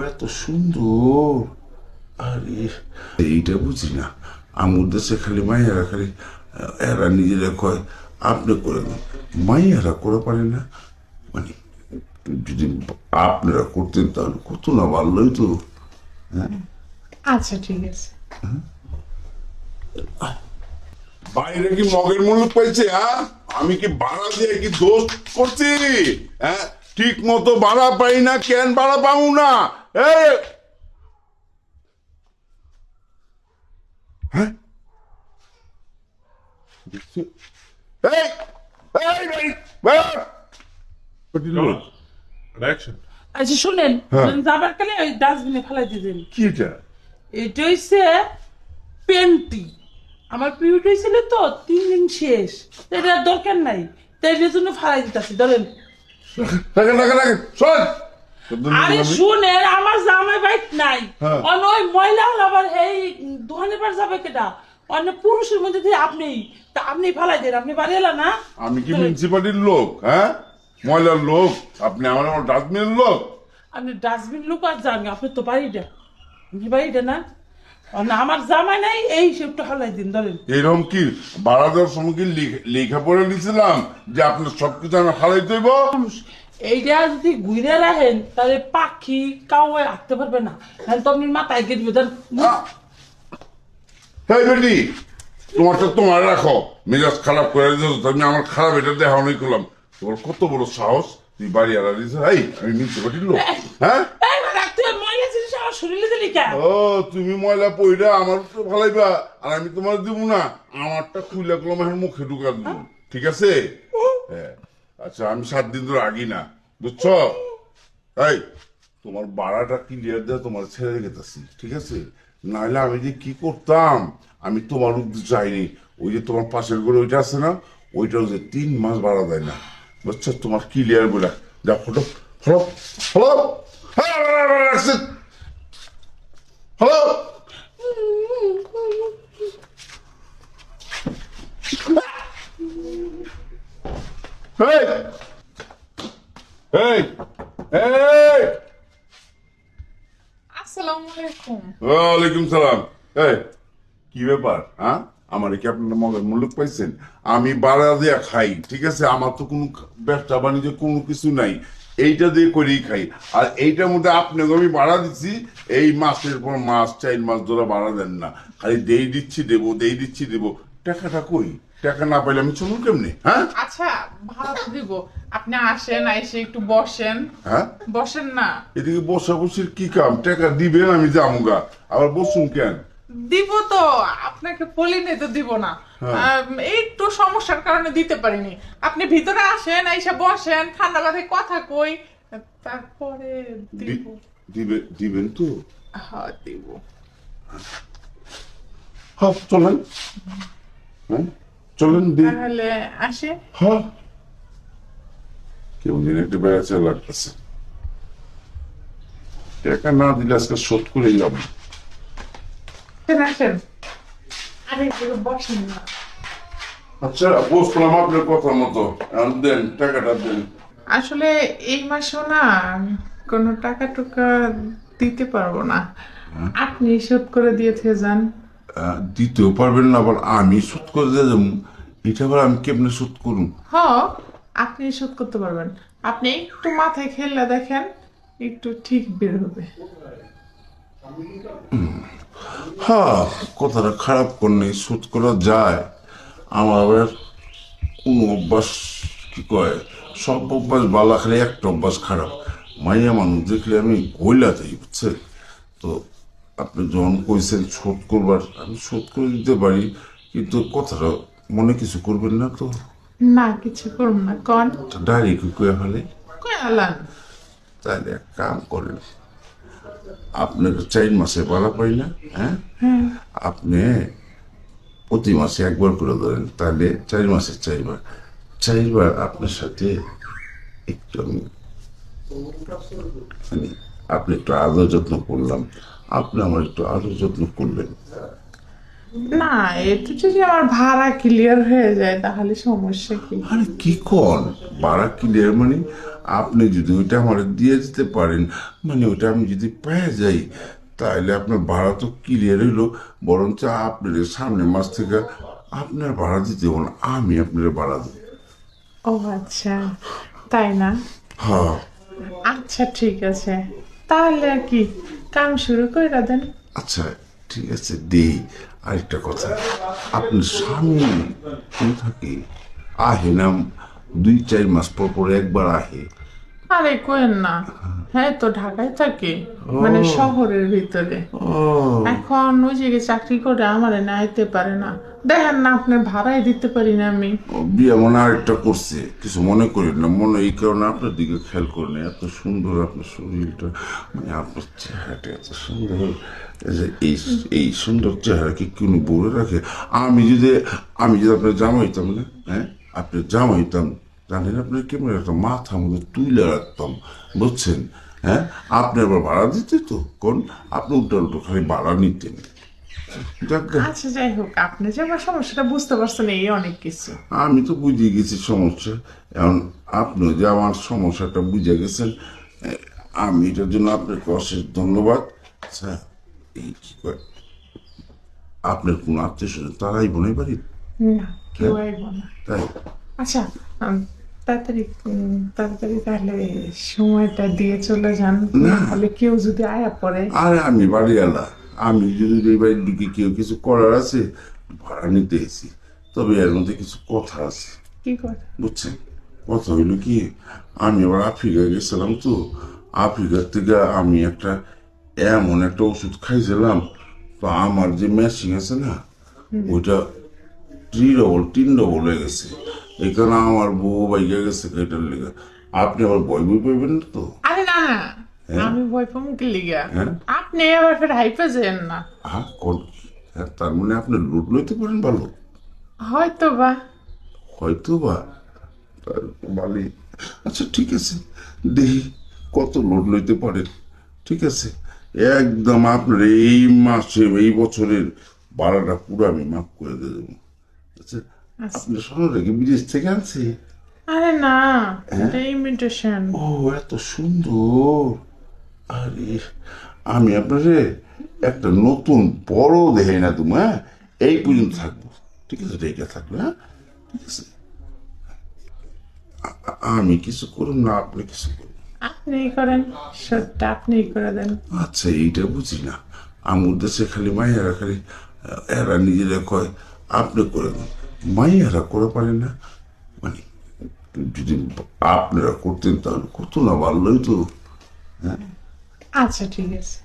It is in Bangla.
এত সুন্দর। আরে এইটা বুঝি না, আমার দেশে খালি মাইয়ারা খালি এরা নিজেরা কয় আপনি করে দিন, মাইয়ারা করে পারে না। মানে যদি আপনারা করতেন তাহলে কত না ভালোই তো। আচ্ছা ঠিক আছে। বাইরে কি মগের মূল্য পাইছে? হ্যাঁ, আমি কি ভাড়া দিয়ে কি দোষ করছি? হ্যাঁ, ঠিক মতো ভাড়া পাই না, কেন ভাড়া পাবো না? এই হ্যাঁ, এই এই ভাই, আচ্ছা শুনেন, হ্যাঁ। যাবার কালে ওই ডাস্টবিনে ফেলাই দিতেন। কি এটা? এটা হইছে পেন্টি। আমার পিরিয়ড হয়েছিল তো 3 দিন শেষ, এটার দরকার নাই, তাই এটার জন্য ফেলাই দিতেছি। ধরেন। রাখেন রাখেন রাখেন, শোন। আরে শুনেন, আমার জামাই বাইক নাই, হ্যাঁ। অন্য ওই ময়লা হল আবার এই দোকানে পার যাবে কেটা, অন্য পুরুষের মধ্যে দিয়ে আপনি, তা আপনি ফেলাই দেন, আপনি বাড়ি এলা না। আমি কি মিউনিসিপালিটির লোক? হ্যাঁ, ময়লার লোক? আপনি আমার ডাস্টবিনের লোক? আপনি ডাস্টবিন লোক আর জানি, আপনি তো বাড়িটা, আপনি বাড়িটা না, না আমার জামাই নাই, এই সেটা হলাই দিন। ধরেন। এরকম কি ভাড়া দেওয়ার সময় কি লেখা পড়ে দিয়েছিলাম যে আপনার সবকিছু আমি হারাই দেব? এইটা যদি ঘুরে রাখেন তাহলে পাখি কাউ রাখতে পারবে না, তো আপনি মাথায় গিয়ে দিবে। হ্যাঁ বেটি, তোমারটা তোমার রাখো, মেজাজ খারাপ করে দিয়েছো। আমি আমার খারাপ এটা দেখা অনেক করলাম। তোমার কত বড় সাহস, তুই বাড়ি আলা দিয়েছ? এই আমি মিউনিসিপালিটির লোক? হ্যাঁ, শরীরে দিলি কেন? ও তুমি ময়লা পইরা আমার তো ভালাইবা, আর আমি তোমার দিব না। আমারটা খুইলা কলম এখন মুখে ঢুকা দিব, ঠিক আছে? হ্যাঁ, আচ্ছা আমি 7 দিন ধরে আগি না, বুঝছো? এই তোমার ভাড়াটা ক্লিয়ার দেওয়া তোমার ছেড়ে গেতেছি, ঠিক আছে? নাহলে আমি যে কি করতাম, আমি তোমার উদ্দেশ্য চাইনি। ওই যে তোমার পাশের ঘরে ওইটা আছে না, ওইটাও যে 3 মাস ভাড়া দেয় না, বুঝছো? তোমার ক্লিয়ার বলে যা, ফটো হলো হলো। হ্যাঁ রাখছে, হ্যালো। এই এই এই, আসসালামু আলাইকুম। ওয়ালাইকুম সালাম। এই কি ব্যাপার? হ্যাঁ, আমার কি আপনার মগের মূল্য পাইছেন? আমি বাড়া দিয়া খাই, ঠিক আছে? আমার তো কোনো ব্যবসা বাণিজ্য কোনো কিছু নাই, এইটা দিয়ে করেই খাই। আর এইটার মধ্যে আপনাকে আমি ভাড়া দিচ্ছি, এই মাসের পর মাস 4 মাস ধরে ভাড়া দেন না, খালি দেই দিচ্ছি দেবো, দেই দিচ্ছি দেবো। টাকাটা কই? টাকা না পাইলে আমি চলুন কেমনি? হ্যাঁ আচ্ছা ভাড়া তো দিব, আপনি আসেন, এসে একটু বসেন। হ্যাঁ, বসেন না। এদিকে বসা বসির কি কাম? টাকা দিবেন, আমি যামুগা, আবার বসুন কেন? দিব তো, আপনাকে বলিনি তো দিব না। এই একটু সমস্যার কারণে দিতে পারিনি। আপনি ভিতরে আসেন, এসে বসেন, ঠান্ডা লাগে কথা কই, তারপরে দিব। দিবেন তো? হ্যাঁ দিব। হ্যাঁ চলেন, হ্যাঁ চলেন দিন। তাহলে আসে। হ্যাঁ, কেউ দিন একটু বেড়াচ্ছে লাগতেছে, টাকা না দিলে আজকে শোধ করেই যাবো। আসেন। আরে বসেন না। আচ্ছা বসলাম আপনার কথা মতো, এখন দেন টাকাটা দেন। আসলে এই মাসেও না কোনো টাকা টুকা দিতে পারবো না, আপনি শোধ করে দিয়েছে যান। দিতেও পারবেন না, আবার আমি শোধ করে দিয়ে যাবো? এটা আবার আমি কেমনে শোধ করুন? হ, আপনি শোধ করতে পারবেন। আপনি একটু মাথায় খেললে দেখেন, একটু ঠিক বের হবে। হ্যাঁ, কথাটা খারাপ করলে শোধ করা যায়। আমার আবার কোনো অভ্যাস কি কয়, সব অভ্যাস বালা, খালি একটা অভ্যাস খারাপ। মাইয়া মানুষ দেখলে আমি গইলা যাই, বুঝছে? তো আপনি যখন কইছেন শোধ করবার, আমি শোধ করে দিতে পারি, কিন্তু কথাটা মনে কিছু করবেন না তো? না কিছু করুন না, কন ডাইরেক্ট কয়ে ফেলে। কই আলান। তাহলে এক কাম করেন, আপনার 4 মাসে ভাড়া পাই না, হ্যাঁ? আপনি প্রতি মাসে একবার করে ধরেন, তাহলে 4 মাসে 4 বার, 4 বার আপনার সাথে একটু আমি মানে আপনি একটু আদর যত্ন করলাম, আপনি আমার একটু আদর যত্ন করলেন। না একটু যদি আমার ভাড়া ক্লিয়ার হয়ে যায় তাহলে সমস্যা কি? আরে কি কন ভাড়া ক্লিয়ার? মানে আপনি যদি ওইটা আমার দিয়ে দিতে পারেন, মানে ওইটা আমি যদি পেয়ে যাই, তাহলে আপনার ভাড়া তো ক্লিয়ার হইলো। বরঞ্চ আপনার সামনে মাস থেকে আপনার ভাড়া দিতে হবে না, আমি আপনার ভাড়া দেবো। ও আচ্ছা, তাই না? হ্যাঁ, আচ্ছা ঠিক আছে, তাহলে আর কি, কাম শুরু করে দেন। আচ্ছা ঠিক আছে দেই। আরেকটা কথা, আপনার স্বামী কোন থাকে? আহে না 2-4 মাস পর পর একবার আহে? আরে কোয়েন না, হ্যাঁ তো ঢাকায় থাকে, মানে শহরের ভিতরে। ও এখন ওই জায়গায় চাকরি করে আমার না আইতে পারে না, দেখেন না আপনার ভাড়াই দিতে পারি না আমি। বিয়ে মনে আরেকটা করছে, কিছু মনে করেন না, মনে এই কারণে আপনার দিকে খেয়াল করেন। এত সুন্দর আপনার শরীরটা, মানে আপনার চেহারাটা এত সুন্দর, এই যে এই সুন্দর চেহারা কি কোনো বলে রাখে? আমি যদি আপনার জামা হইতাম না, হ্যাঁ আপনার জামা হইতাম, জানেন আপনার কেমন একটা মাথা মধ্যে তুলে রাখতাম, বুঝছেন? হ্যাঁ, আপনি আবার ভাড়া দিতে তো কোন, আপনি উল্টো খালি ভাড়া নিতেন। যাক গে, আচ্ছা যাই হোক, আপনি যে আমার সমস্যাটা বুঝতে পারছেন এই অনেক কিছু। আমি তো বুঝে গেছি সমস্যা। এখন আপনি যে আমার সমস্যাটা বুঝে গেছেন, আমি এটার জন্য আপনাকে অশেষ ধন্যবাদ। আচ্ছা, এই কি কয়, আপনার কোনো আত্মীয় স্বজন তারাই বোনাই বাড়ি? না, কেউ আইব না। তাই? আচ্ছা, তাড়াতাড়ি তাড়াতাড়ি তাহলে সময়টা দিয়ে চলে যান, তাহলে কেউ যদি আয়া পড়ে। আর আমি বাড়ি এলা, আমি যদি এই বাড়ির দিকে কেউ কিছু করার আছে, ভাড়া নিতে এসেছি। তবে এর মধ্যে কিছু কথা আছে, কি কথা? বুঝছেন? কথা হইল কি, আমি আবার আফ্রিকায় গেছিলাম তো, আফ্রিকার থেকে আমি এমন একটা ওষুধ খাইছিলাম, তো আমার যে মেশিন আছে না, ওইটা 3 ডবল হয়ে গেছে। এই কারণে আমার বউ বাইকে গেছে এটার লেগে। আপনি আবার বই পাইবেন না তো? আরে না না, আমি ভয় পাবো কি লিগা? হ্যাঁ? আপনি আবার ফের হাইপে যেন না। হ্যাঁ কোন, হ্যাঁ, তার মানে আপনি লুট লইতে পারেন ভালো? হয়তো বা। হয়তো বা, তার বালি। আচ্ছা ঠিক আছে, দেখি কত লোড লইতে পারেন। ঠিক আছে, একদম আপনার এই মাসে এই বছরের ভাড়াটা পুরো আমি মাফ করে দিয়ে দেবো। আচ্ছা, আপনার শহরে কি বিদেশ থেকে আনছি? আরে না, এটা ইমিটেশন। ও এত সুন্দর! আরে আমি আপনারে একটা নতুন বড় দেখাই না তুমি, হ্যাঁ এই পর্যন্ত থাকবো। ঠিক আছে, রেখে থাকবে, হ্যাঁ ঠিক আছে। আমি কিছু করুন না, আপনি কিছু করুন। আপনিই করেন, সত্যি আপনিই করে দেন। আচ্ছা এইটা বুঝি না, আমার দেশে খালি মাইয়ারা খালি এরা নিজেরা কয় আপনি করে দেন, মাইয়ারা করে পারে না। মানে যদি আপনারা করতেন তাহলে কত না ভালোই তো। আচ্ছা ঠিক আছে।